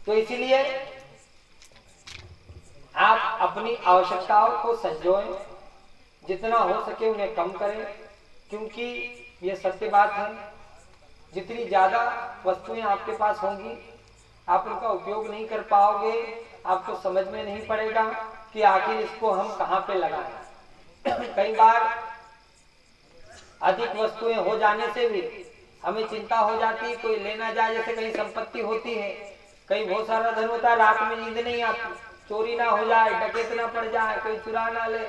तो इसीलिए आप अपनी आवश्यकताओं को संजोएं, जितना हो सके उन्हें कम करें, क्योंकि ये सत्य बात है, जितनी ज्यादा वस्तुएं आपके पास होंगी आप उनका उपयोग नहीं कर पाओगे, आपको समझ में नहीं पड़ेगा कि आखिर इसको हम कहाँ पे लगाएं। कई बार अधिक वस्तुएं हो जाने से भी हमें चिंता हो जाती है, कोई लेना जाए, जैसे कहीं संपत्ति होती है, कहीं बहुत सारा धन होता है, रात में नींद नहीं आती, चोरी ना हो जाए, डकैत ना पड़ जाए, कोई चुरा ना ले,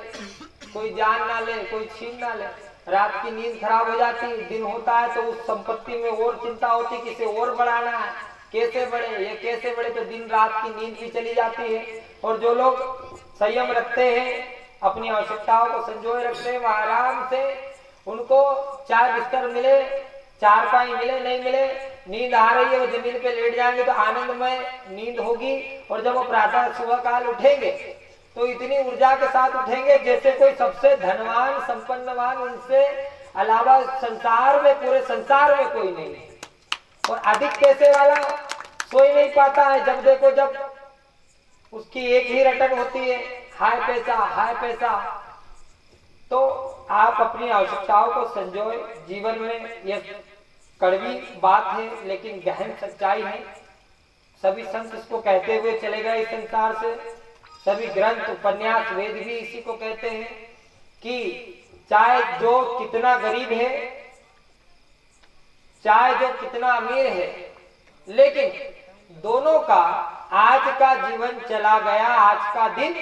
कोई जान ना ले, कोई छीन ना ले, रात की नींद खराब हो जाती, दिन होता है तो उस संपत्ति में और चिंता होती, किसे और बढ़ाना है, कैसे बढ़े, ये कैसे बढ़े, तो दिन रात की नींद भी चली जाती है। और जो लोग संयम रखते हैं, अपनी आवश्यकताओं को संजोए रखते हैं, वह आराम से, उनको चाहे बिस्तर मिले, चारपाई मिले नहीं मिले, नींद आ रही है, वो जमीन पे लेट जाएंगे तो आनंदमय नींद होगी। और जब वो प्रातः सुबह काल उठेंगे तो इतनी ऊर्जा के साथ उठेंगे जैसे कोई सबसे धनवान संपन्नवान उनसे अलावा संसार में, पूरे संसार में कोई नहीं है। और अधिक पैसे वाला सो ही नहीं पाता है, जब देखो जब उसकी एक ही रटन होती है, हाय पैसा हाय पैसा। तो आप अपनी आवश्यकताओं को संजोए, जीवन में यह कड़वी बात है लेकिन गहन सच्चाई है। सभी संत इसको कहते हुए चले गए इस संसार से, सभी ग्रंथ उपन्यास वेद भी इसी को कहते हैं कि चाहे जो कितना गरीब है, चाहे जो कितना अमीर है, लेकिन दोनों का आज का जीवन चला गया, आज का दिन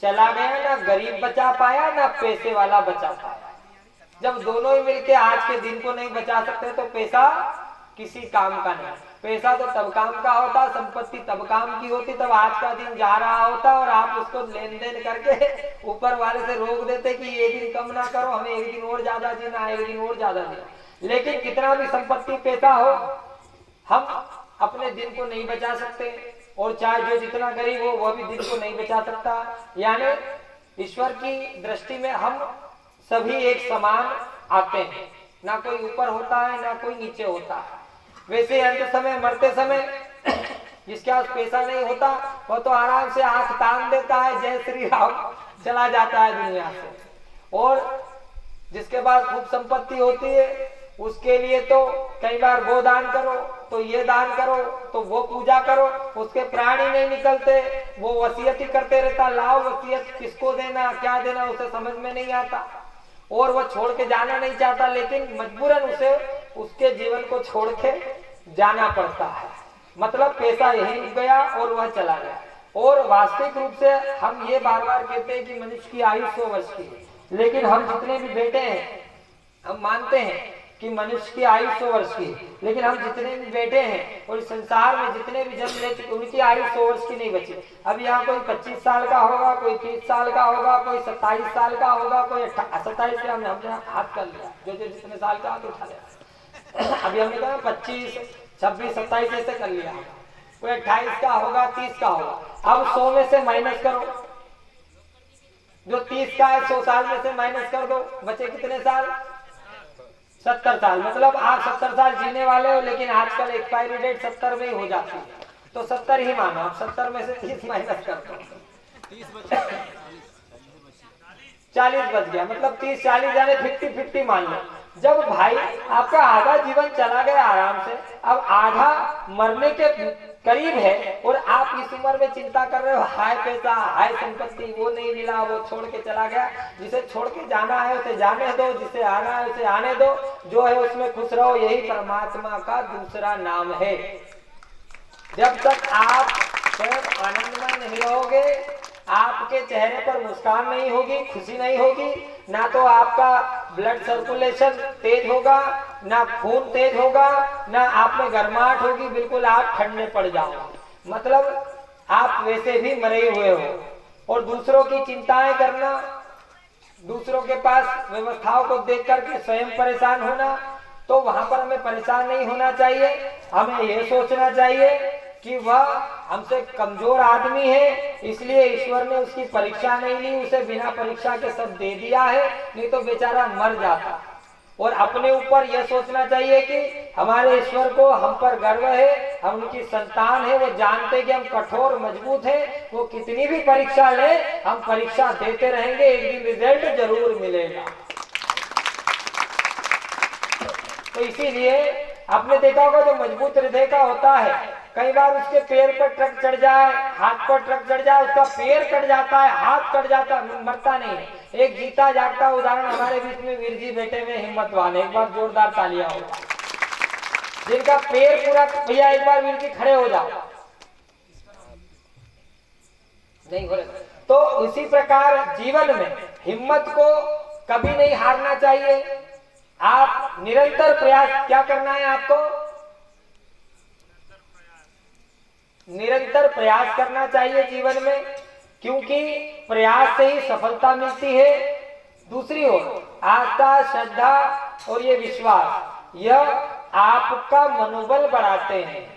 चला गया, ना गरीब बचा पाया ना पैसे वाला बचा पाया। जब दोनों ही मिलके आज के दिन को नहीं बचा सकते तो पैसा किसी काम का नहीं। पैसा तो तब काम का होता, संपत्ति तब काम की होती, तब आज का दिन जा रहा होता और आप उसको लेन देन करके ऊपर वाले से रोक देते कि एक दिन कम ना करो, हमें एक दिन और ज्यादा देना, एक दिन और ज्यादा देना। लेकिन कितना भी संपत्ति पैसा हो, हम अपने दिन को नहीं बचा सकते, और चाहे जो जितना गरीब हो वह भी दिन को नहीं बचा सकता। यानी ईश्वर की दृष्टि में हम सभी एक समान आते हैं, ना कोई ऊपर होता है ना कोई नीचे होता है। वैसे अंत समय, मरते समय जिसके पास पैसा नहीं होता वह तो आराम से आंख तान देता है, जय श्री राम, चला जाता है दुनिया से। और जिसके पास खूब संपत्ति होती है उसके लिए तो कई बार वो दान करो तो ये दान करो तो वो पूजा करो, उसके प्राण ही नहीं निकलते, वो वसीयत ही करते रहता, लाओ वसीयत, किसको देना क्या देना उसे समझ में नहीं आता, और वह छोड़ के जाना नहीं चाहता, लेकिन मजबूरन उसे उसके जीवन को छोड़ के जाना पड़ता है। मतलब पैसा यही रुक गया और वह चला गया। और वास्तविक रूप से हम ये बार बार कहते हैं कि मनुष्य की आयु 100 वर्ष की है, लेकिन हम जितने भी बैठे हैं हम मानते हैं कि मनुष्य की आयु 100 वर्ष की, लेकिन हम जितने भी बैठे हैं और इस संसार में जितने भी जन्म ले चुके उनकी आयु 100 वर्ष की नहीं बची। अब यहाँ कोई 25 साल का होगा, कोई 30 साल का होगा, कोई 27 साल का होगा, कोई 27 का, हमने हाथ कर लिया, जो जो जितने साल का हाथ उठा लिया। अभी हमने कहा 25, 26, 27 ऐसे कर लिया, कोई 28 का होगा, 30 का होगा। अब 100 में से माइनस करो, जो 30 का है 100 साल में से माइनस कर दो, बचे कितने साल? 70 साल। मतलब आप 70 साल जीने वाले हो, लेकिन आजकल एक्सपायरी डेट 70 में ही हो जाती है, तो 70 ही मानो। आप 70 में से 30 माइनस कर दो, 40 बच गया। मतलब 30 40 यानी 50-50 मान लो। जब भाई आपका आधा जीवन चला गया आराम से, अब आधा मरने के करीब है और आप इस उम्र में चिंता कर रहे हो, हाय पैसा हाय संपत्ति, वो नहीं मिला, वो छोड़ के चला गया। जिसे छोड़ के जाना है उसे जाने दो, जिसे आना है उसे आने दो, जो है उसमें खुश रहो, यही परमात्मा का दूसरा नाम है। जब तक आप स्वयं आनंदमय नहीं रहोगे, आपके चेहरे पर मुस्कान नहीं होगी, खुशी नहीं होगी, ना तो आपका ब्लड सर्कुलेशन तेज होगा, ना खून तेज होगा, ना आप में गर्माहट होगी, बिल्कुल आप ठंडे पड़ जाओगे। मतलब आप वैसे भी मरे हुए हो। और दूसरों की चिंताएं करना, दूसरों के पास व्यवस्थाओं को देख करके स्वयं परेशान होना, तो वहां पर हमें परेशान नहीं होना चाहिए। हमें यह सोचना चाहिए कि वह हमसे कमजोर आदमी है, इसलिए ईश्वर ने उसकी परीक्षा नहीं ली, उसे बिना परीक्षा के सब दे दिया है, नहीं तो बेचारा मर जाता। और अपने ऊपर यह सोचना चाहिए कि हमारे ईश्वर को हम पर गर्व है, हम उनकी संतान है। वो जानते हैं कि हम कठोर मजबूत हैं, वो कितनी भी परीक्षा ले हम परीक्षा देते रहेंगे, एक दिन रिजल्ट जरूर मिलेगा। तो इसीलिए आपने देखा होगा जो मजबूत हृदय का होता है, कई बार उसके पैर पर ट्रक चढ़ जाए, हाथ पर ट्रक चढ़ जाए, उसका पैर कट जाता है, हाथ कट जाता है, मरता नहीं है। एक जीता जागता उदाहरण हमारे बीच में वीर जी बैठे हुए हिम्मतवान, एक बार जोरदार तालियां हो, जिनका पैर पूरा। भैया एक बार वीर जी खड़े हो जाओ, नहीं हो रहे। तो उसी प्रकार जीवन में हिम्मत को कभी नहीं हारना चाहिए। आप निरंतर प्रयास, क्या करना है आपको? निरंतर प्रयास करना चाहिए जीवन में, क्योंकि प्रयास से ही सफलता मिलती है। दूसरी ओर आस्था, श्रद्धा और ये विश्वास, यह आपका मनोबल बढ़ाते हैं।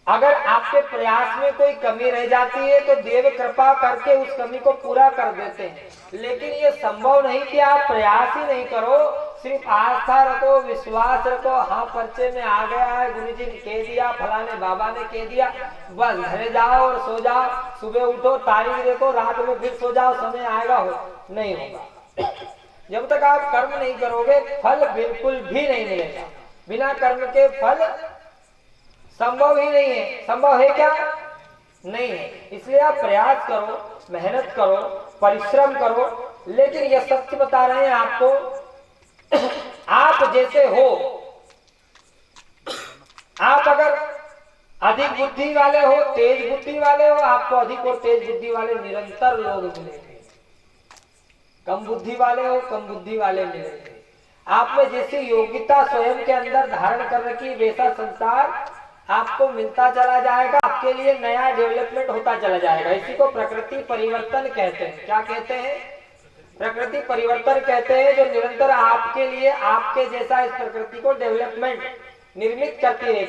अगर आपके प्रयास में कोई कमी रह जाती है तो देव कृपा करके उस कमी को पूरा कर देते हैं। लेकिन ये संभव नहीं कि आप प्रयास ही नहीं करो, सिर्फ आस्था रखो, विश्वास रखो, हाँ पर्चे में आ गया है, गुरुजी ने कह दिया, फलाने बाबा ने कह दिया, बस घरे जाओ और सो जाओ, सुबह उठो, तारीख देखो, रात में फिर सो जाओ, समय आएगा, हो नहीं होगा। जब तक आप कर्म नहीं करोगे फल बिल्कुल भी नहीं मिलेगा। बिना कर्म के फल संभव ही नहीं है। संभव है क्या? नहीं है। इसलिए आप प्रयास करो, मेहनत करो, परिश्रम करो। लेकिन यह सत्य बता रहे हैं आपको, आप जैसे हो, आप अगर अधिक बुद्धि वाले हो, तेज बुद्धि वाले हो, आपको अधिक और तेज बुद्धि वाले निरंतर लोग मिलेंगे। कम बुद्धि वाले हो, कम बुद्धि वाले मिलेंगे। आप में जैसी योग्यता स्वयं के अंदर धारण कर रखी, वैसा संसार आपको मिलता चला जाएगा। आपके लिए नया डेवलपमेंट होता चला जाएगा। इसी को प्रकृति परिवर्तन कहते हैं। क्या कहते हैं? प्रकृति परिवर्तन कहते हैं, जो निरंतर आपके लिए आपके जैसा इस प्रकृति को डेवलपमेंट निर्मित करती रहेगी।